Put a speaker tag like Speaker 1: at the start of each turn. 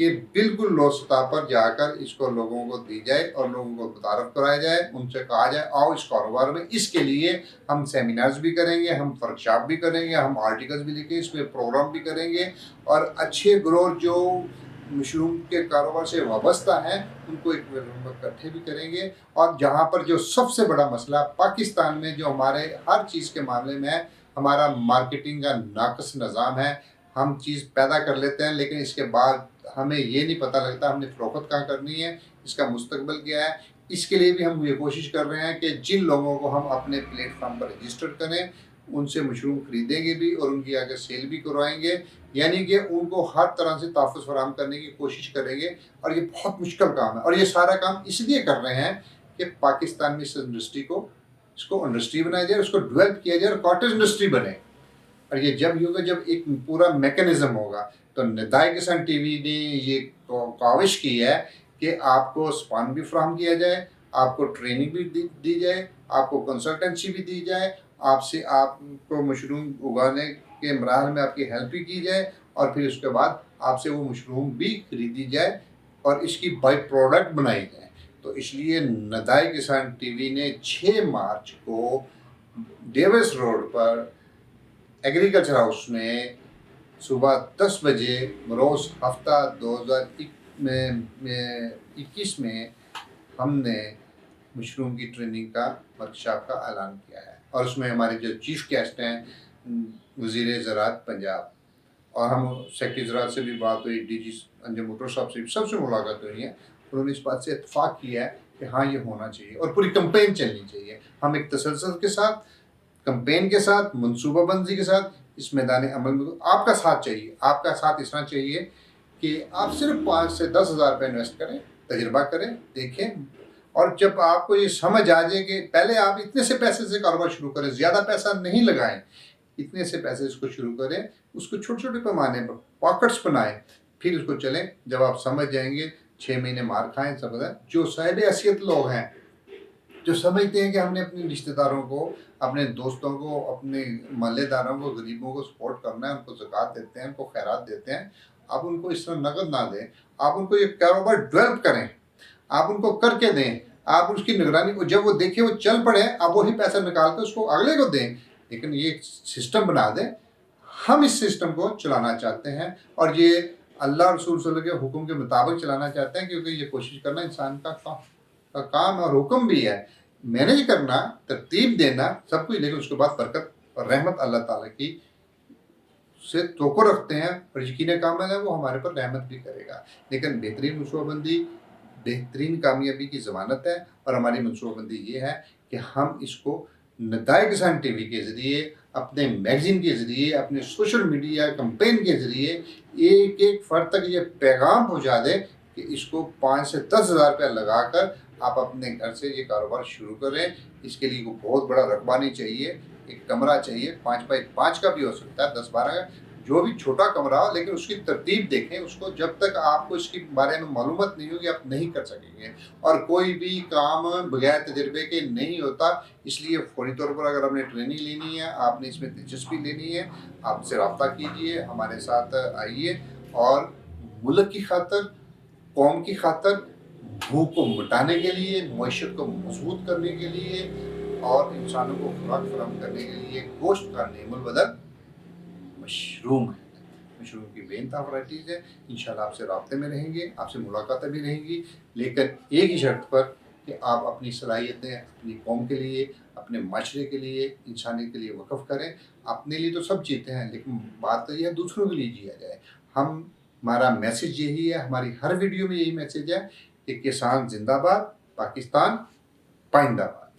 Speaker 1: کہ بالکل لو سطح پر جا کر اس کو لوگوں کو دی جائے اور لوگوں کو متعارف کرایا جائے، ان سے کہا جائے آؤ اس کاروبار میں۔ اس کے لیے ہم سیمینارز بھی کریں گے، ہم ورکشاپ بھی کریں گے، ہم آرٹیکلز بھی لکھیں، اس میں پروگرام بھی کریں گے، اور اچھے گروہ جو مشروم کے کاروبار سے وابستہ ہیں ان کو ایک اکٹھے بھی کریں گے۔ اور جہاں پر جو سب سے بڑا مسئلہ پاکستان میں جو ہمارے ہر چیز کے معاملے میں ہے، ہمارا مارکیٹنگ کا ناقص نظام ہے۔ ہم چیز پیدا کر لیتے ہیں لیکن اس کے بعد ہمیں یہ نہیں پتہ لگتا ہم نے فروخت کہاں کرنی ہے، اس کا مستقبل کیا ہے۔ اس کے لیے بھی ہم یہ کوشش کر رہے ہیں کہ جن لوگوں کو ہم اپنے پلیٹ فارم پر رجسٹر کریں ان سے مشروم خریدیں گے بھی اور ان کی آگے سیل بھی کروائیں گے، یعنی کہ ان کو ہر طرح سے تحفظ فراہم کرنے کی کوشش کریں گے۔ اور یہ بہت مشکل کام ہے، اور یہ سارا کام اس لیے کر رہے ہیں کہ پاکستان میں اس انڈسٹری کو انڈسٹری بنایا جائے، اس کو ڈیولپ کیا جائے اور کاٹیج انڈسٹری بنے۔ اور یہ جب ہی ہوگا جب ایک پورا میکانزم ہوگا۔ تو ندائے کسان ٹی وی نے یہ کاوش کی ہے کہ آپ کو اسپان بھی فراہم کیا جائے، آپ کو ٹریننگ بھی دی جائے، آپ کو کنسلٹنسی بھی دی جائے، آپ کو مشروم اگانے کے مراحل میں آپ کی ہیلپ بھی کی جائے، اور پھر اس کے بعد آپ سے وہ مشروم بھی خریدی جائے اور اس کی بائی پروڈکٹ بنائی جائے۔ تو اس لیے ندائے کسان ٹی وی نے 6 مارچ کو ڈیوس روڈ پر ایگریکلچر ہاؤس میں صبح 10 بجے بروز ہفتہ 2021 میں ہم نے مشروم کی ٹریننگ کا ورکشاپ کا اعلان کیا ہے، اور اس میں ہمارے جو چیف گیسٹ ہیں وزیر زراعت پنجاب، اور ہم سیکرٹری زراعت سے بھی بات ہوئی، ڈی جی انجم موٹر صاحب سے بھی، سب سے ملاقات ہوئی ہے۔ انہوں نے اس بات سے اتفاق کیا ہے کہ ہاں یہ ہونا چاہیے اور پوری کمپین چلنی چاہیے۔ ہم ایک تسلسل کے ساتھ، کمپین کے ساتھ، منصوبہ بندی کے ساتھ اس میدان عمل میں آپ کا ساتھ چاہیے۔ آپ کا ساتھ اس طرح چاہیے کہ آپ صرف 5 سے 10 ہزار روپے انویسٹ کریں، تجربہ کریں، دیکھیں، اور جب آپ کو یہ سمجھ آ جائے کہ پہلے آپ اتنے سے پیسے سے کاروبار شروع کریں، زیادہ پیسہ نہیں لگائیں، اتنے سے پیسے اس کو شروع کریں، اس کو چھوٹے چھوٹے پیمانے پر پاکٹس بنائیں، پھر اس کو چلیں۔ جب آپ سمجھ جائیں گے 6 مہینے مار کھائیں، سمجھ آئیں۔ جو صاحب حیثیت لوگ ہیں جو سمجھتے ہیں کہ ہم نے اپنے رشتہ داروں کو، اپنے دوستوں کو، اپنے محلے داروں کو، غریبوں کو سپورٹ کرنا ہے، ان کو زکوٰۃ دیتے ہیں، ان کو خیرات دیتے ہیں، آپ ان کو اس طرح نقد نہ دیں، آپ ان کو یہ کاروبار ڈیولپ کریں، آپ ان کو کر کے دیں، آپ اس کی نگرانی کو، جب وہ دیکھیں وہ چل پڑے آپ وہی پیسہ نکال کے اس کو اگلے کو دیں، لیکن یہ ایک سسٹم بنا دیں۔ ہم اس سسٹم کو چلانا چاہتے ہیں، اور یہ اللہ رسول صلی اللہ علیہ وسلم کے حکم کے مطابق چلانا چاہتے ہیں، کیونکہ یہ کوشش کرنا انسان کا کام اور حکم بھی ہے، مینیج کرنا، ترتیب دینا سب کچھ، لیکن اس کے بعد برکت اور رحمت اللہ تعالیٰ کی سے توقع رکھتے ہیں، اور یقین کامل ہے وہ ہمارے پر رحمت بھی کرے گا۔ لیکن بہترین منصوبہ بندی بہترین کامیابی کی ضمانت ہے، اور ہماری منصوبہ بندی یہ ہے کہ ہم اس کو ندائے کسان ٹی وی کے ذریعے، اپنے میگزین کے ذریعے، اپنے سوشل میڈیا کمپین کے ذریعے ایک ایک فرد تک یہ پیغام پہنچا دیں کہ اس کو 5 سے 10 ہزار روپیہ لگا کر آپ اپنے گھر سے یہ کاروبار شروع کریں۔ اس کے لیے کو بہت بڑا رقبہ نہیں چاہیے، ایک کمرہ چاہیے، 5x5 کا بھی ہو سکتا ہے، 10-12 کا، جو بھی چھوٹا کمرہ ہو، لیکن اس کی ترتیب دیکھیں اس کو، جب تک آپ کو اس کے بارے میں معلومات نہیں ہوگی آپ نہیں کر سکیں گے، اور کوئی بھی کام بغیر تجربے کے نہیں ہوتا۔ اس لیے فوری طور پر اگر آپ نے ٹریننگ لینی ہے، آپ نے اس میں دلچسپی لینی ہے، آپ سے رابطہ کیجیے، ہمارے ساتھ آئیے، اور ملک کی خاطر، قوم کی خاطر، بھوک کو مٹانے کے لیے، معیشت کو مضبوط کرنے کے لیے، اور انسانوں کو خوراک فراہم کرنے کے لیے گوشت کا نعم البدل مشروم ہے۔ مشروم کی بے انتہا ورائٹیز ہے۔ انشاءاللہ آپ سے رابطے میں رہیں گے، آپ سے ملاقاتیں بھی رہیں گی، لیکن ایک ہی شرط پر کہ آپ اپنی صلاحیتیں اپنی قوم کے لیے، اپنے معاشرے کے لیے، انسانیت کے لیے وقف کریں۔ اپنے لیے تو سب جیتے ہیں، لیکن بات تو یہ ہے دوسروں کے لیے جیا جائے۔ ہمارا میسیج یہی ہے، ہماری ہر ویڈیو میں یہی میسیج ہے کہ کسان زندہ باد، پاکستان پائندہ باد۔